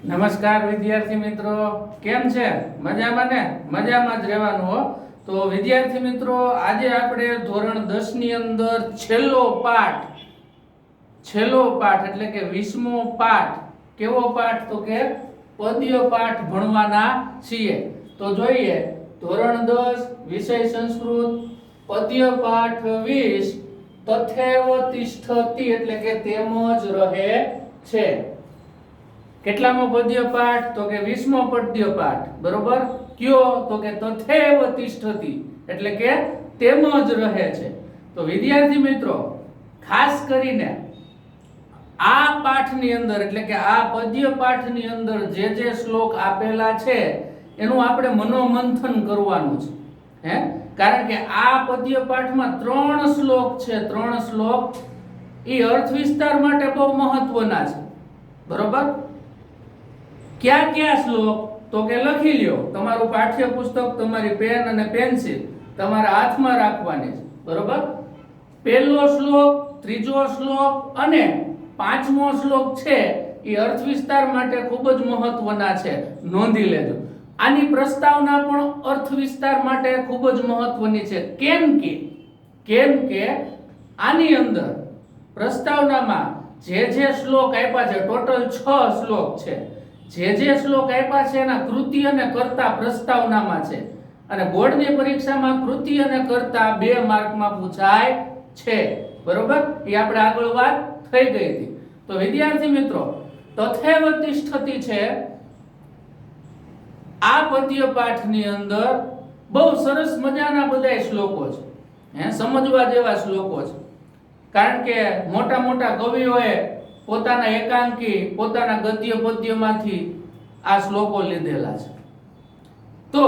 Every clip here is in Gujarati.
નમસ્કાર વિદ્યાર્થી મિત્રો, કેમ છે? મજામાં ને? મજામાં જ રહેવાનું હો. તો વિદ્યાર્થી મિત્રો, આજે આપણે ધોરણ 10 ની અંદર છેલ્લો પાઠ એટલે કે 20મો પાઠ. કેવો પાઠ? તો કે પદ્ય પાઠ ભણવાના છીએ. તો જોઈએ, ધોરણ 10 વિષય સંસ્કૃત, પદ્ય પાઠ 20, તથૈવ તિષ્ઠતિ એટલે કે તેમ જ રહે છે. કેટલામો પદ્ય પાઠ? તો કે 20મો પદ્ય પાઠ. બરોબર? કયો? તો કે તથૈવ તિષ્ઠતિ એટલે કે તેમ જ રહે છે. તો વિદ્યાર્થી મિત્રો, ખાસ કરીને આ પાઠની અંદર એટલે કે આ પદ્ય પાઠની અંદર જે શ્લોક આપેલા છે એનું આપણે મનોમંથન કરવાનું છે. કારણ કે આ પદ્ય પાઠમાં 3 શ્લોક છે. 3 શ્લોક એ અર્થ વિસ્તાર માટે બહુ મહત્વના છે. બરોબર? ક્યાં શ્લોક? તો કે લખી લ્યો. તમારું પાઠ્યપુસ્તક, તમારી પેન અને પેન્સિલ તમારા હાથમાં રાખવાની છે. બરોબર? પહેલો શ્લોક, ત્રીજો શ્લોક અને 5મો શ્લોક છે એ અર્થ વિસ્તાર માટે ખૂબ જ મહત્વના છે. નોંધી લેજો. આની પ્રસ્તાવના પણ અર્થ વિસ્તાર માટે ખૂબ જ મહત્વની છે. કેમ કે આની અંદર પ્રસ્તાવનામાં જે શ્લોક આપ્યા છે, ટોટલ 6 શ્લોક છે. જે શ્લોક આપ્યા છે એના કૃતિ અને કર્તા પ્રસ્તાવનામાં છે. અને બોર્ડની પરીક્ષામાં કૃતિ અને કર્તા 2 માર્કમાં પૂછાય છે. બરોબર? એ આપણે આગળ વાત થઈ ગઈ હતી. તો વિદ્યાર્થી મિત્રો, તથૈવ તિષ્ઠતિ છે આ પદ્ય પાઠની અંદર બહુ સરસ મજાના બધા શ્લોકો છે. સમજવા જેવા શ્લોકો છે. કારણ કે મોટા કવિઓએ પોતાના એકાંકી, પોતાના ગદ્ય પદ્યમાંથી આ શ્લોકો લીધેલા છે. તો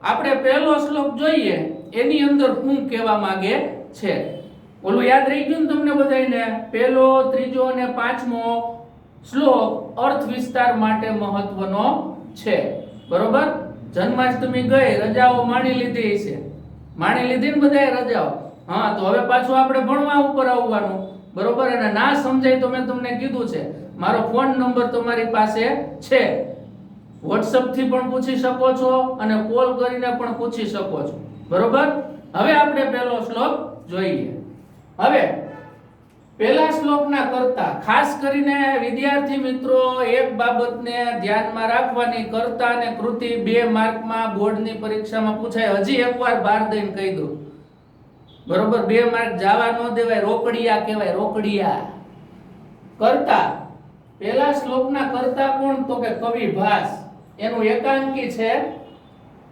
આપણે પહેલો શ્લોક જોઈએ, એની અંદર શું કહેવા માંગે છે. ઓલું યાદ રહી ગયું ને તમને બધાને? પહેલો, ત્રીજો અને 5મો શ્લોક અર્થ વિસ્તાર માટે મહત્વનો છે. બરોબર? જન્માષ્ટમી ગઈ, રજાઓ માણી લીધી છે. માણી લીધી ને બધાએ રજાઓ. હા, તો હવે પાછું આપણે ભણવા ઉપર આવવાનું. બરોબર? અને ના સમજાય તો મેં તમને કીધું છે, મારો ફોન નંબર તમારી પાસે છે. WhatsApp થી પણ પૂછી શકો છો અને કોલ કરીને પણ પૂછી શકો છો. બરોબર? હવે આપણે પહેલો શ્લોક જોઈએ. હવે પહેલા શ્લોકના કરતા ખાસ કરીને વિદ્યાર્થી મિત્રો એક બાબતને ધ્યાનમાં રાખવાની, કર્તા અને કૃતિ 2 માર્કમાં બોર્ડની પરીક્ષામાં પૂછાય. હજી એકવાર ભાર દઈને કહી દઉં. બરોબર? 2 માર્ક જવા ન દેવાય. રોકડિયા કહેવાય, રોકડિયા. કર્તા, પહેલા શ્લોકના કર્તા કોણ? તો કે કવિ ભાસ. એનું એકાંકી છે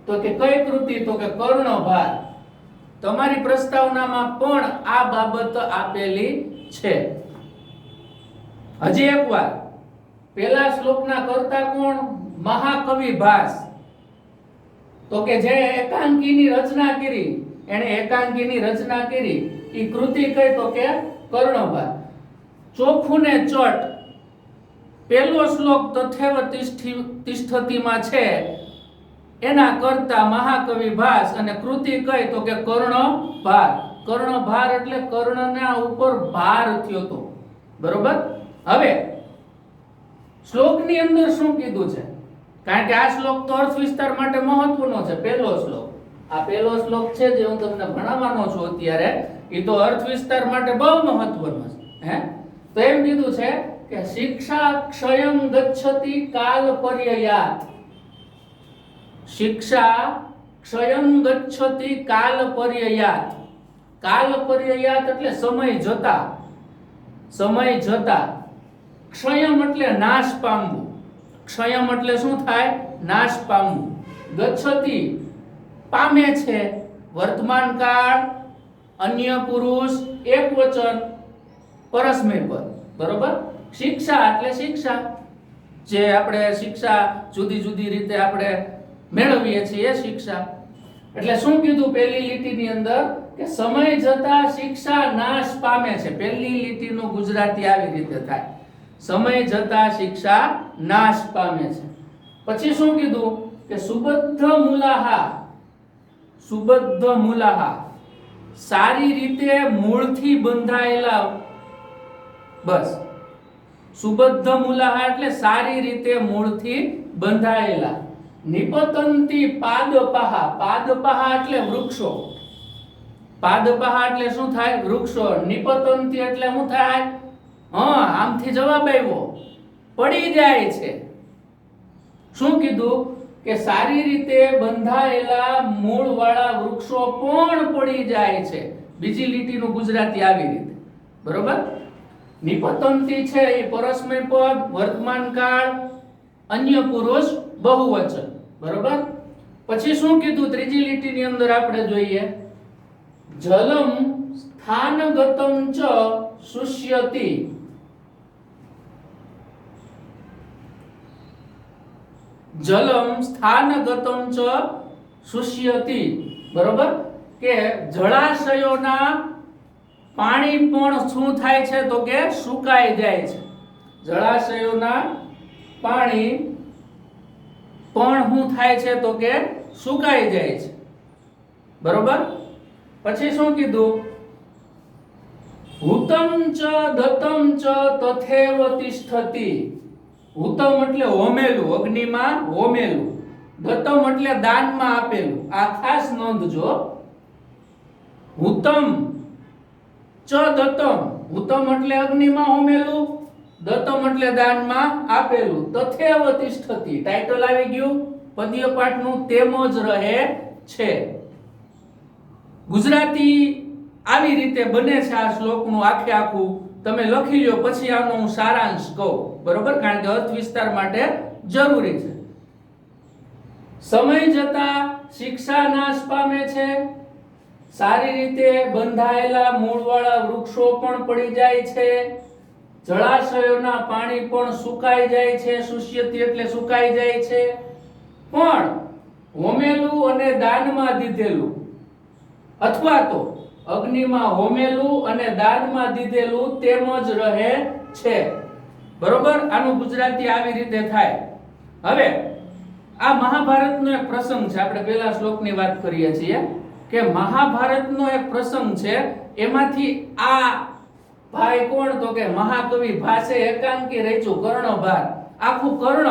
તો કે કઈ કૃતિ? તો કે કર્ણભાર. તમારી પ્રસ્તાવનામાં પણ આ બાબત આપેલી છે. હજી એકવાર, પહેલા શ્લોકના કર્તા કોણ? મહાકવિ ભાસ. તો કે જે એકાંકીની રચના કરી, એને એકાંકીની રચના કરી, ઈ કૃતિ કઈ? તો કે કર્ણભાર. ચોખું ને ચટ પહેલો શ્લોક તથૈવ તિષ્ઠતિમાં છે, એના કરતા મહાકવિ ભાસ અને કૃતિ કઈ? તો કે કર્ણભાર. કર્ણભાર એટલે કર્ણના ઉપર ભાર થયો તો. બરોબર? હવે શ્લોકની અંદર શું કીધું છે? કારણ કે આ શ્લોક તો અર્થ વિસ્તાર માટે મહત્વનો છે. પહેલો શ્લોક, આ પહેલો શ્લોક છે જે હું તમને ભણાવવાનો છું અત્યારે, એ તો અર્થ વિસ્તાર માટે બહુ મહત્વનો છે. તો એમ કીધું છે કે શિક્ષા ક્ષયં ગચ્છતિ કાલ પર્યયાત. શિક્ષા ક્ષયં ગચ્છતિ કાલ પર્યયાત. કાલ પર્યયાત એટલે સમય જતા. સમય જતા. ક્ષયમ એટલે નાશ પામવું. ક્ષયમ એટલે શું થાય? નાશ પામવું. ગચ્છતિ પામે છે. વર્તમાન કાળ, અન્ય પુરુષ, એકવચન, પરસ્મય પદ. બરોબર? શિક્ષા એટલે શિક્ષા, જે આપણે શિક્ષા જુદી રીતે આપણે મેળવીએ છીએ એ શિક્ષા. એટલે શું કીધું પહેલી લીટીની અંદર? કે સમય જતા શિક્ષા નાશ પામે છે. પહેલી લીટીનું ગુજરાતી આવી રીતે થાય, સમય જતા શિક્ષા નાશ પામે છે. પછી શું કીધું? કે સુબદ્ધ મૂલાહા. સુબદ્ધ મૂલાહા, સારી રીતે મૂળથી બંધાયેલા. બસ સુબદ્ધ મૂલાહ એટલે સારી રીતે મૂળથી બંધાયેલા. નિપતંતી પાદપાહ, પાદપાહ એટલે વૃક્ષો. પાદપાહ એટલે શું થાય? વૃક્ષો. નિપતંતી એટલે શું થાય? આમથી જવાબ આવ્યો, પડી જાય છે. શું કીધું? કે સારી રીતે બંધાયેલા મૂળ વાળા વૃક્ષો પણ પડી જાય છે. બીજી લીટીનું ગુજરાતી આવી રીતે, બરોબર? નિપતંતી છે એ પરસ્મય પદ, વર્તમાન કાળ, અન્ય પુરુષ, બહુવચન, બરોબર? પછી શું કીધું ત્રીજી લીટીની અંદર આપણે જોઈએ, જલમ સ્થાનગતમ ચ શુષ્યતિ. જલમ સ્થાનગતમ ચ શુષ્યતિ, બરોબર? કે જળાશયોના પાણી પણ શું થાય છે? તો કે સુકાઈ જાય છે. જળાશયોના પાણી પણ શું થાય છે? તો કે સુકાઈ જાય છે, બરોબર? પછી શું કીધું? હુતમ ચ દતમ ચ તથેવ તિષ્ઠતિ. હુતમ એટલે હોમેલું, અગ્નિમાં હોમેલું. દતમ એટલે દાનમાં આપેલું. આ ખાસ નોંધજો. હુતમ ચ દતમ, હુતમ એટલે અગ્નિમાં હોમેલું, દતમ એટલે દાનમાં આપેલું. તથેવ તિષ્ઠતિ, ટાઇટલ આવી ગયું પદ્ય પાઠનું, તેમ જ રહે છે. ગુજરાતી આવી રીતે બને છે આ શ્લોકનું આખે આખું. તમે લખી લો, પછી આનો હું સારાંશ કહું, બરોબર? કારણ કે અર્થ વિસ્તાર માટે જરૂરી છે. સમય જતા શિક્ષા નાશ પામે છે. સારી રીતે બંધાયેલા મૂળવાળા વૃક્ષો પણ પડી જાય છે. જળાશયોના પાણી પણ સુકાઈ જાય છે. શુષ્યતિ એટલે સુકાઈ જાય છે. પણ હોમેલું અને દાનમાં દીધેલું, અથવા તો અગ્નિમાં હોમેલું અને દાનમાં દીધેલું તેમ જ રહે છે, બરોબર? આનું ગુજરાતી આવી રીતે થાય. હવે આ મહાભારતનો એક પ્રસંગ છે. આપણે પહેલા શ્લોકની વાત કરીએ છીએ કે મહાભારતનો એક પ્રસંગ છે. એમાંથી આ ભાઈ કોણ? તો કે મહાકવિ ભાસે એકાંકી રચ્યું કર્ણભાર. આખું કર્ણ,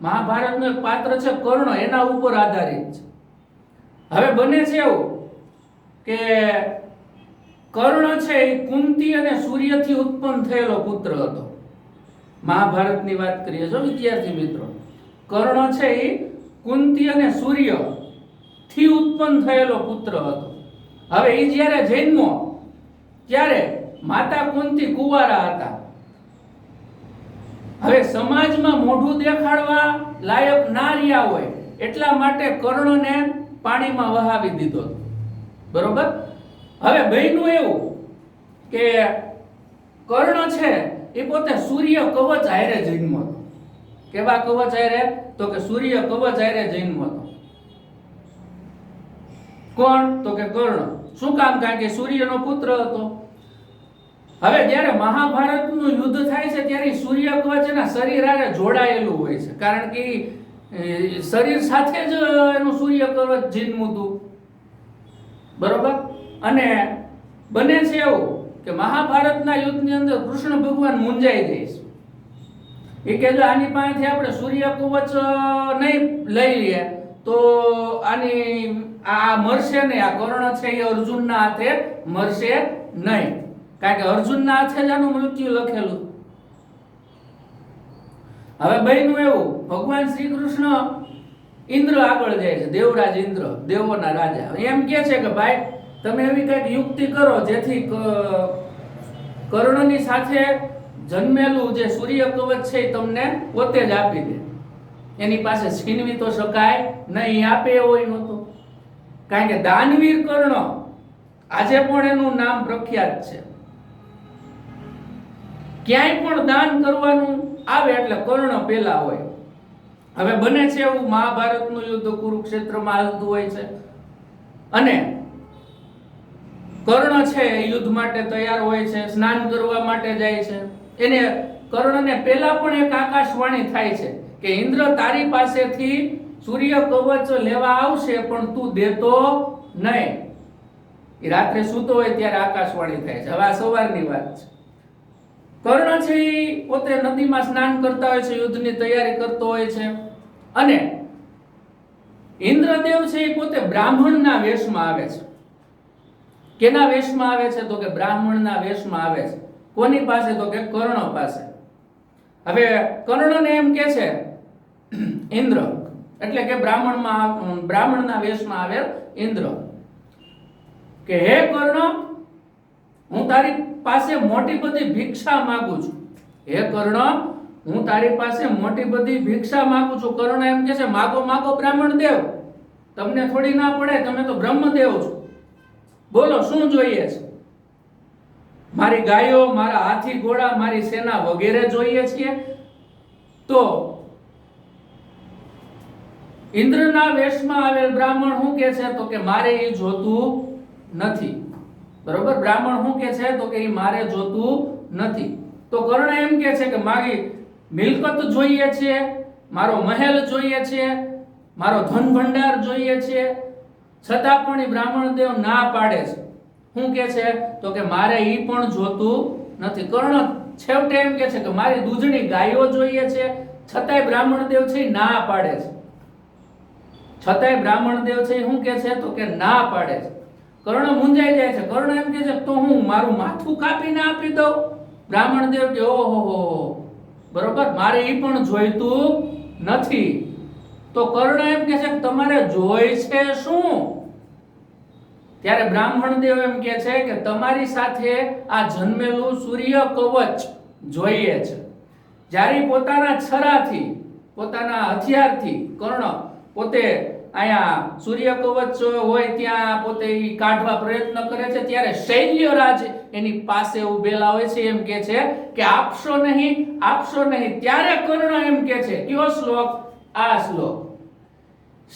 મહાભારતનું એક પાત્ર છે કર્ણ, એના ઉપર આધારિત છે. હવે બને છે એવું કે કર્ણ છે એ કુંતી અને સૂર્યથી ઉત્પન્ન થયેલો પુત્ર હતો. મહાભારતની વાત કરીએ છો વિદ્યાર્થી મિત્રો. કર્ણ છે એ કુંતી અને સૂર્ય થી ઉત્પન્ન થયેલો પુત્ર હતો. હવે એ જ્યારે જન્મ્યો ત્યારે માતા કુંતી કુંવારા હતા. હવે સમાજમાં મોઢું દેખાડવા લાયક ના રહ્યા હોય એટલા માટે કર્ણને પાણીમાં વહાવી દીધો, બરોબર? હવે બન્યું એવું કે કર્ણ છે એ પોતે સૂર્ય કવચ હારે જન્મ્યો હતો. કેવા કવચ હારે? તો કે સૂર્ય કવચ હારે જન્મ્યો હતો. કોણ? તો કે કર્ણ. શું કામ? કારણ કે સૂર્યનો પુત્ર હતો. હવે જ્યારે મહાભારતનું યુદ્ધ થાય છે ત્યારે સૂર્ય કવચ એના શરીર હારે જોડાયેલું હોય છે, કારણ કે શરીર સાથે જ એનું સૂર્ય કવચ જન્મ્યું હતું, બરોબર? અને બને છે એવું કે મહાભારતના યુદ્ધની અંદર કૃષ્ણ ભગવાન મૂંઝાઈ જાય છે. એ કે જો આની પાસેથી આપણે સૂર્ય કવચ નહીં લઈ લઈએ તો આની આ મરશે નહીં. આ કર્ણ છે એ અર્જુનના હાથે મરશે નહીં, કારણ કે અર્જુનના હાથે જ આનું મૃત્યુ લખેલું. હવે બન્યું એવું, ભગવાન શ્રી કૃષ્ણ ઇન્દ્ર આગળ જાય છે, દેવરાજ ઇન્દ્ર, દેવોના રાજા. એમ કહે છે કે ભાઈ તમે એવી કંઈક યુક્તિ કરો જેથી કર્ણની સાથે જન્મેલું જે સૂર્ય કવચ છે એ તમને પોતે જ આપી દે. એની પાસે છીનવી તો શકાય નહીં, આપે એવો નહોતો. કારણ કે દાનવીર કર્ણ આજે પણ એનું નામ પ્રખ્યાત છે. ક્યાંય પણ દાન કરવાનું આવે એટલે કર્ણ પેલા હોય. હવે બને છે એવું મહાભારતનું યુદ્ધ કુરુક્ષેત્રમાં હાલતું હોય છે અને કર્ણ છે એ યુદ્ધ માટે તૈયાર હોય છે, સ્નાન કરવા માટે જાય છે. એને કર્ણને પહેલા પણ એક આકાશવાણી થાય છે કે ઇન્દ્ર તારી પાસેથી સૂર્ય કવચ લેવા આવશે પણ તું દેતો નહીં. એ રાત્રે સૂતો હોય ત્યારે આકાશવાણી થાય છે. હવે આ સવારની વાત છે. કર્ણ છે એ પોતે નદીમાં સ્નાન કરતા હોય છે, યુદ્ધની તૈયારી કરતો હોય છે, અને ઇન્દ્રદેવ છે એ પોતે બ્રાહ્મણના વેશમાં આવે છે. કેના વેશમાં આવે છે? તો કે બ્રાહ્મણના વેશમાં આવે છે. કોની પાસે? તો કે કર્ણ પાસે. હવે કર્ણને એમ કે છે ઇન્દ્ર, એટલે કે બ્રાહ્મણના વેશમાં આવેલ ઇન્દ્ર, કે હે કર્ણ, હું તારી પાસે મોટી બધી ભિક્ષા માંગુ છું. હે કર્ણ, હું તારી પાસે મોટી બધી ભિક્ષા માંગુ છું. કર્ણ એમ કે છે, માગો માગો બ્રાહ્મણ દેવ, તમને થોડી ના પડે, તમે તો બ્રહ્મદેવ છો. બોલો શું જોઈએ છે? મારી ગાયો, મારા હાથી ઘોડા, મારી સેના વગેરે જોઈએ છે. તો ઇન્દ્રના વેશમાં આવેલ બ્રાહ્મણ શું કે છે? તો કે મારે એ જોતું નથી. બરોબર? બ્રાહ્મણ શું કે છે? તો કે એ મારે જોતું નથી. તો કર્ણ એમ કે છે કે મારી મિલકત જોઈએ છે, મારો મહેલ જોઈએ છે, મારો ધન ભંડાર જોઈએ છે. છતાં પણ એ બ્રાહ્મણ દેવ ના પાડે છે. શું કે છે? તો કે મારે ઈ પણ જોતું નથી. કર્ણ છેવટે એમ કે છે કે મારી દૂધની ગાયો જોઈએ છે. છતાંય બ્રાહ્મણ દેવ છે ના પાડે છે. છતાંય બ્રાહ્મણ દેવ છે શું કે છે? તો કે ના પાડે છે. કર્ણ મૂંઝાઈ જાય છે. કર્ણ એમ કે છે તો હું મારું માથું કાપીને આપી દઉં? બ્રાહ્મણ દેવ કે ઓહો, બરોબર, મારે ઈ પણ જોઈતું નથી. તો કર્ણ એમ કે છે કે તમારે જોઈ છે શું? ત્યારે બ્રાહ્મણ દેવ એમ કે છે કે તમારી સાથે આ જન્મેલું સૂર્ય કવચ જોઈએ છે. જ્યારે પોતાના છરાથી, પોતાના હથિયારથી કર્ણ પોતે અહીંયા સૂર્ય કવચ હોય ત્યાં પોતે ઈ કાઢવા પ્રયત્ન કરે છે, ત્યારે શૈલ્યરાજ એની પાસે ઉભેલા હોય છે. એમ કે છે કે આપશો નહીં, આપશો નહીં. ત્યારે કર્ણ એમ કે છે, કયો શ્લોક? આ શ્લોક,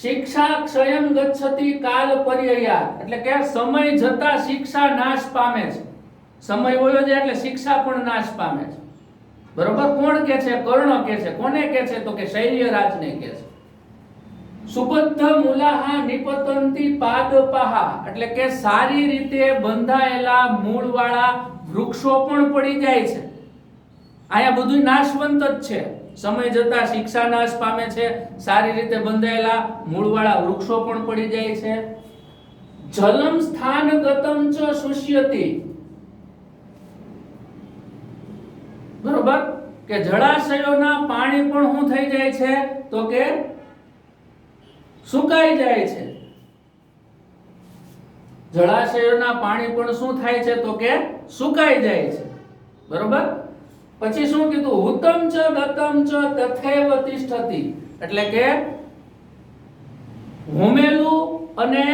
શિક્ષા ક્ષયમ ગચ્છતિ કાલ પર્યયા, એટલે કે સમય જતા શિક્ષા નાશ પામે છે. સમય વયો જાય એટલે શિક્ષા પણ નાશ પામે છે. બરોબર? કોણ કે છે? કર્ણ કે છે. કોને કે છે? તો કે શૈલ્યરાજને કે છે. સુબદ્ધ મૂલાહા નિપતંતિ પાદપાહા, એટલે કે સારી રીતે બંધાયેલા મૂળવાળા વૃક્ષો પણ પડી જાય છે. અહીંયા બધું નાશવંત જ છે. સમય જતા શિક્ષા નાશ પામે છે, સારી રીતે બંધાયેલા મૂળવાળા વૃક્ષો પણ પડી જાય છે. જલમ સ્થાન ગતમ ચ શુષ્યતિ, બરોબર, કે જળાશયોના પાણી પણ શું થઈ જાય છે? તો કે સુકાઈ જાય છે. જળાશયોના પાણી પણ શું થાય છે? તો કે સુકાઈ જાય છે. બરોબર? પછી શું કીધું? હુતમ ચ દતમ ચ તથૈવ તિષ્ઠતિ, એટલે કે હોમેલું અને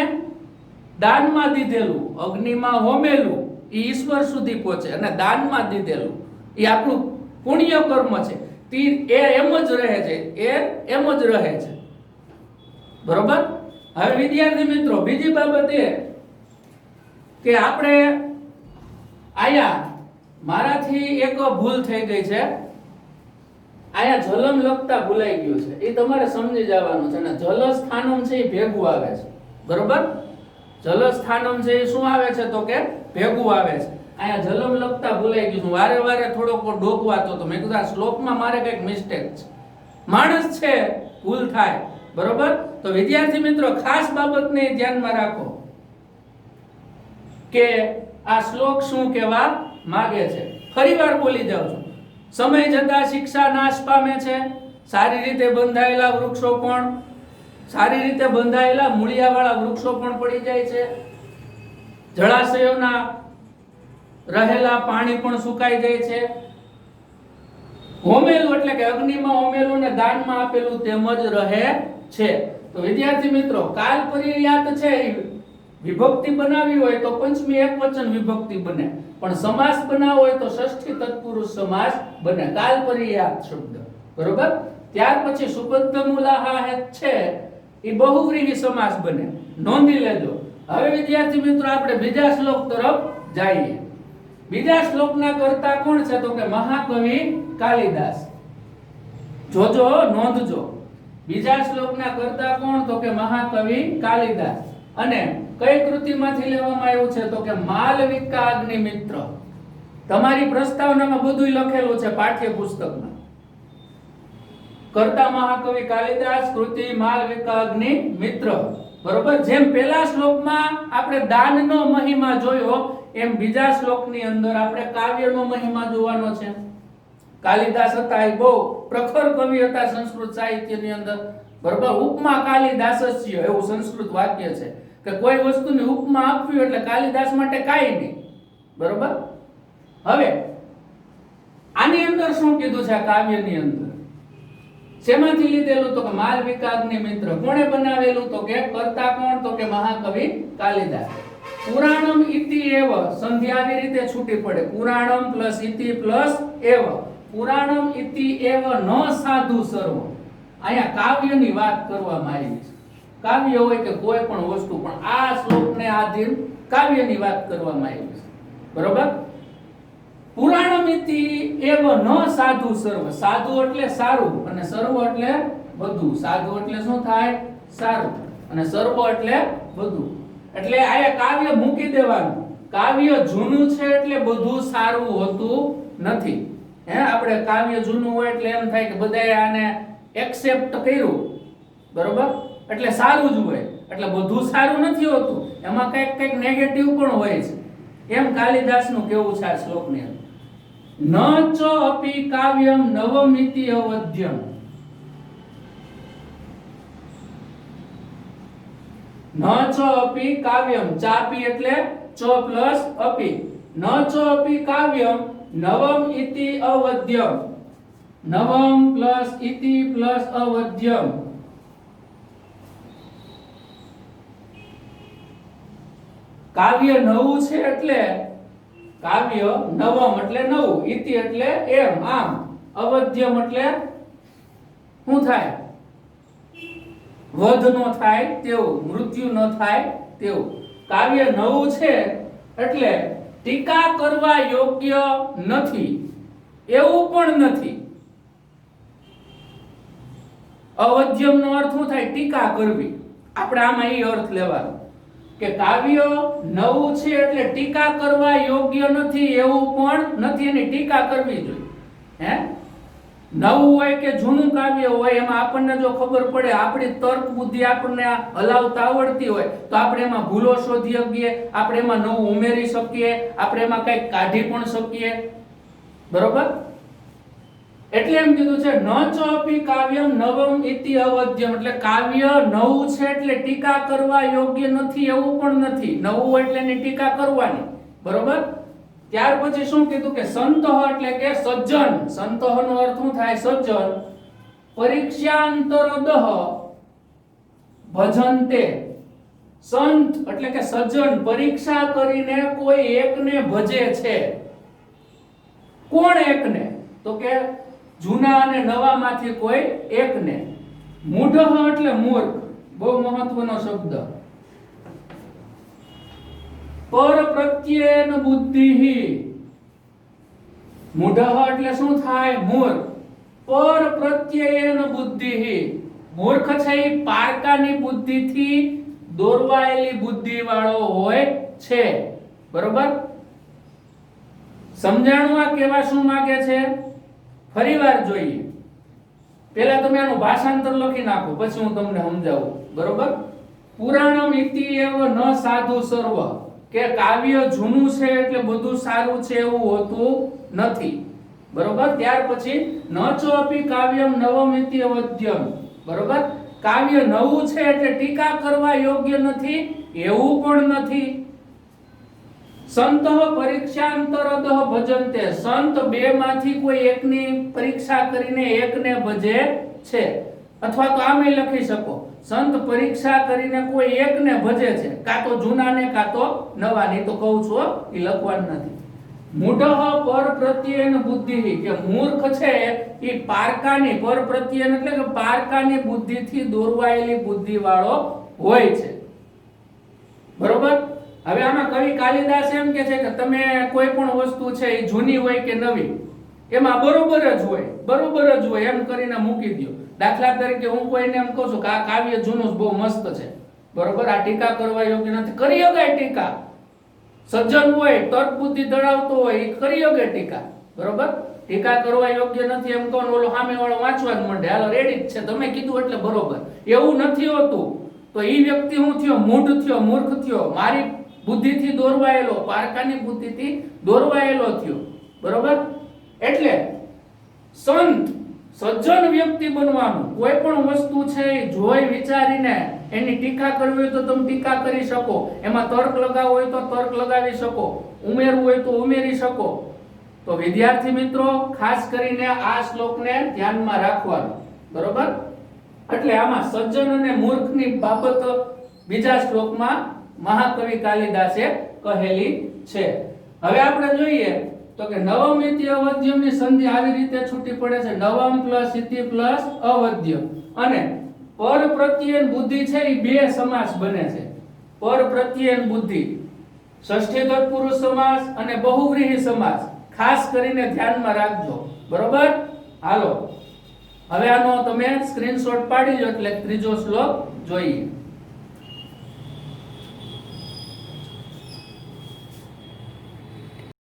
દાનમાં દીધેલું, અગ્નિમાં હોમેલું એ ઈશ્વર સુધી પહોંચે, અને દાનમાં દીધેલું એ આપણું પુણ્ય કર્મ છે. એ એમ જ રહે છે, એ એમ જ રહે છે. બરોબર? હવે વિદ્યાર્થી મિત્રો, બીજી બાબત એ કે આપણે આયા મારાથી એક ભૂલ થઈ ગઈ છે. આયા જલમ લખતા ભૂલાઈ ગયું છે. એ તમારે સમજી જવાનું છે. અને જલ સ્થાનમ છે એ ભેગું આવે છે. બરોબર? જલ સ્થાનમ છે એ શું આવે છે? તો કે ભેગું આવે છે. આયા જલમ લખતા ભૂલાઈ ગયું છે. વારે વારે થોડોક ડોકવાતો તો મેં કીધું આ શ્લોકમાં મારે કંઈક મિસ્ટેક છે. માણસ છે, ભૂલ થાય. બરોબર? તો વિદ્યાર્થી મિત્રો, ખાસ બાબતને ધ્યાનમાં રાખો કે આ શ્લોક શું કહેવા માગે છે. ફરીવાર બોલી જાઉં છું. સમય જતા શિક્ષા નાશ પામે છે, સારી રીતે બંધાયેલા વૃક્ષો પણ, સારી રીતે બંધાયેલા મૂળિયાવાળા વૃક્ષો પણ પડી જાય છે. જળાશયોના રહેલા પાણી પણ સુકાઈ જાય છે. હોમેલું એટલે કે અગ્નિમાં હોમેલું ને દાનમાં આપેલું તેમ જ રહે છે. તો વિદ્યાર્થી મિત્રો, કાલ પર્યાયાત છે વિભક્તિ બનાવી હોય તો પંચમી એકવચન વિભક્તિ બને, પણ સમાસ બનાવવો હોય તો ષષ્ઠી તત્પુરુષ સમાસ બને. કાલ પર્યાયાત શબ્દ. બરોબર? ત્યાર પછી સુબદ્ધ મૂલાહા છે એ બહુવ્રીહી સમાસ બને. નોંધી લેજો. હવે વિદ્યાર્થી મિત્રો, આપણે બીજા શ્લોક તરફ જઈએ. બીજા શ્લોકના કર્તા કોણ છે? તો કે મહાકવિ કાલિદાસ. જોજો, નોંધજો. બીજા શ્લોકના કર્તા કોણ? તો કે મહાકવિ કાલિદાસ. અને કઈ કૃતિમાંથી લેવામાં આવ્યું છે? તો કે માલવિકા અગ્નિમિત્ર. તમારી પ્રસ્તાવનામાં બધું લખેલું છે પાઠ્યપુસ્તકમાં. કર્તા મહાકવિ કાલિદાસ, કૃતિ માલવિકાગ્નિ મિત્ર. બરોબર. જેમ પહેલા શ્લોકમાં આપણે દાનનો મહિમા જોયો, એમ બીજા શ્લોકની અંદર આપણે કાવ્યનો મહિમા જોવાનો છે. કાલિદાસ હતા એ બહુ પ્રખર કવિ હતા સંસ્કૃત સાહિત્યની અંદર. બરોબર. ઉપમા કાલિદાસસ્ય એવું સંસ્કૃત વાક્ય છે કે કોઈ વસ્તુની ઉપમા આપવી એટલે કાલિદાસ માટે કાઈ નહીં. બરોબર. હવે આની અંદર શું કીધું છે આ કાવ્યની અંદર? શેમાંથી લીધેલું? તો કે માલવિકાગ્નિ મિત્ર. કોણે બનાવેલું? તો કે કર્તા કોણ? તો કે મહાકવિ કાલિદાસ. પુરાણમ ઇતિ એવ, સંધ્યા આવી રીતે છૂટી પડે. પુરાણમ પ્લસ ઇતિ પ્લસ એવ. પુરાણમ ઇતિ એવ ન સાધુ સર્વ. અહીંયા કાવ્યની વાત કરવામાં આવી છે. કાવ્ય હોય કે કોઈ પણ વસ્તુ, પણ આ શ્લોકને આધીન કાવ્યની વાત કરવામાં આવી છે. બરોબર. પુરાણમિતિ એવ ન સાધુ સર્વ. સાધુ એટલે સારું અને સર્વ એટલે બધું. સાધુ એટલે શું થાય? સારું. અને સર્વ એટલે બધું. એટલે આ કાવ્ય મૂકી દેવાનું. કાવ્ય જૂનું છે એટલે બધું સારું હોતું નથી. આપણે કાવ્ય જૂનું હોય એટલે એમ થાય કે બધાએ આને એક્સેપ્ટ કર્યું. બરોબર. એટલે સારું જ હોય. એટલે બધું સારું નથી હોતું. એમાં કંઈક કંઈક નેગેટિવ પણ હોય છે. એમ કાલિદાસનું કેવું છે આ શ્લોકની અંદર. ન ચ અપી કાવ્યમ નવમિતિ અવધ્યમ. ન ચ અપી કાવ્યમ. ચાપી એટલે ચ પ્લસ અપી. ન ચ અપી કાવ્યમ નવમ ઇતિ અવધ્યમ. નવમ પ્લસ ઇતિ પ્લસ અવધ્યમ. કાવ્ય નવું છે એટલે કાવ્ય નવમ એટલે નવું, ઇતિ એટલે એમ આમ, અવધ્યમ એટલે શું થાય? વધ નો થાય તેવું, મૃત્યુ ન થાય તેવું. કાવ્ય નવું છે એટલે ટીકા કરવા યોગ્ય નથી એવું પણ નથી. અવધ્યમ નો અર્થ શું થાય? ટીકા કરવી. આપણે આમાં એ અર્થ લેવાનો કે કાવ્ય નવું છે એટલે ટીકા કરવા યોગ્ય નથી એવું પણ નથી, એની ટીકા કરવી જોઈએ. નવું હોય કે જૂનું કાવ્ય હોય એમાં આપણને જો ખબર પડે, આપણી તર્ક બુદ્ધિ આપણને હલાવતા આવડતી હોય તો આપણે એમાં ભૂલો શોધી શકીએ, આપણે એમાં નવું ઉમેરી શકીએ, આપણે એમાં કંઈક કાઢી પણ શકીએ. બરોબર. એટલે એમ કીધું છે ન ચોપી કાવ્યમ નવમ ઇતિ અવધ્યમ. એટલે કાવ્ય નવું છે એટલે ટીકા કરવા યોગ્ય નથી એવું પણ નથી. નવું હોય એટલે એની ટીકા કરવાની. બરોબર. ત્યાર પછી શું કીધું કે સંતઃ એટલે કે સજ્જન. સંતઃ નો અર્થ શું થાય? સજ્જન. પરીક્ષાંતરદઃ ભજન્તે. સંત એટલે કે સજ્જન પરીક્ષા કરીને કોઈ એકને ભજે છે. કોણ એકને? તો કે જૂના અને નવા માંથી કોઈ એકને. મૂઢ એટલે મૂર્ખ. બહુ મહત્વનો શબ્દ. પર પ્રત્યેન બુદ્ધિ. મૂઢ એટલે શું થાય? મૂર્ખ. પર પ્રત્યેન બુદ્ધિ. મૂર્ખ છે એ પારકાની બુદ્ધિથી દોરવાયેલી બુદ્ધિ વાળો હોય છે. બરોબર. સમજાણું આ કેવા શું માંગે છે? ફરીવાર જોઈએ. પહેલા તમે આનું ભાષાંતર લખી નાખો, પછી હું તમને સમજાવું. બરોબર. પુરાણમ ઇતિ એવ ન સાધુ સર્વ. કે કાવ્ય જૂનું છે એટલે બધું સારું છે એવું હોતું નથી. બરોબર. ત્યાર પછી ન ચોપી કાવ્યમ નવમ ઇતિ અવધ્યમ. બરોબર. કાવ્ય નવું છે એટલે ટીકા કરવા યોગ્ય નથી એવું પણ નથી. સંત પરીક્ષાંતરદઃ ભજન્તે. સંત બે માંથી કોઈ એકની પરીક્ષા કરીને એકને ભજે છે. અથવા તો આમે લખી શકો, સંત પરીક્ષા કરીને કોઈ એકને ભજે છે, કાં તો જૂનાને કાં તો નવાની. તો કહું છું એ લખવાનું નથી. મૂઢઃ પર પ્રત્યેન બુદ્ધિ. કે મૂર્ખ છે એ પારકાની, પર પ્રત્યેન એટલે કે પારકાની બુદ્ધિથી દોરવાયેલી બુદ્ધિ વાળો હોય છે. બરોબર. હવે આમાં કવિ કાલિદાસ એમ કે છે કે તમે કોઈ પણ વસ્તુ છે એ જૂની હોય કે નવી, એમાં બરોબર જ હોય, બરોબર જ હોય એમ કરીને મૂકી દો. દાખલા તરીકે હું કોઈને એમ કહું છું કે આ કાવ્ય જૂનું બહુ મસ્ત છે. બરોબર. આ ટીકા કરવા યોગ્ય નથી. કરી શકાય ટીકા. સજ્જન હોય, તર્ક બુદ્ધિ ધરાવતો હોય એ કરી શકે ટીકા, બરોબર? ટીકા કરવા યોગ્ય નથી એમ કહો, ઓલો સામેવાળો વાંચવા જ માંડે, હાલો રેડી જ છે, તમે કીધું એટલે બરોબર. એવું નથી હોતું. તો એ વ્યક્તિ હું થયો? મૂઢ થયો, મૂર્ખ થયો, મારી બુદ્ધિથી દોરવાયેલો, પારકાની બુદ્ધિથી દોરવાયેલો થયો, બરોબર? એટલે સંત સજ્જન વ્યક્તિ બનવાનું. કોઈ પણ વસ્તુ છે એ જોઈ વિચારીને એની ટીકા કરવી હોય તો તમે ટીકા કરી શકો, એમાં તર્ક લગાવવો હોય તો તર્ક લગાવી શકો, ઉમેરવું હોય તો ઉમેરી શકો. તો વિદ્યાર્થી મિત્રો, ખાસ કરીને આ શ્લોકને ધ્યાનમાં રાખવાનો, બરોબર? એટલે આમાં સજ્જન અને મૂર્ખની બાબત બીજા શ્લોકમાં મહાકવિ કાલિદાસે કહેલી છે. હવે આપણે જોઈએ તો કે નવમ ઇતિ અવધ્યમની સંધિ આવી રીતે છૂટી પડે છે, નવમ પ્લસ ઇતિ પ્લસ અવધ્યમ. અને પર પ્રત્યયન બુદ્ધિ છે એ બે સમાસ બને છે. પર પ્રત્યયન બુદ્ધિ ષષ્ઠી તત્પુરુષ સમાસ અને બહુવ્રીહી સમાસ, ખાસ કરીને ધ્યાનમાં રાખજો, બરોબર? હાલો હવે આનો તમે સ્ક્રીનશોટ પાડી લો એટલે ત્રીજો શ્લોક જોઈએ.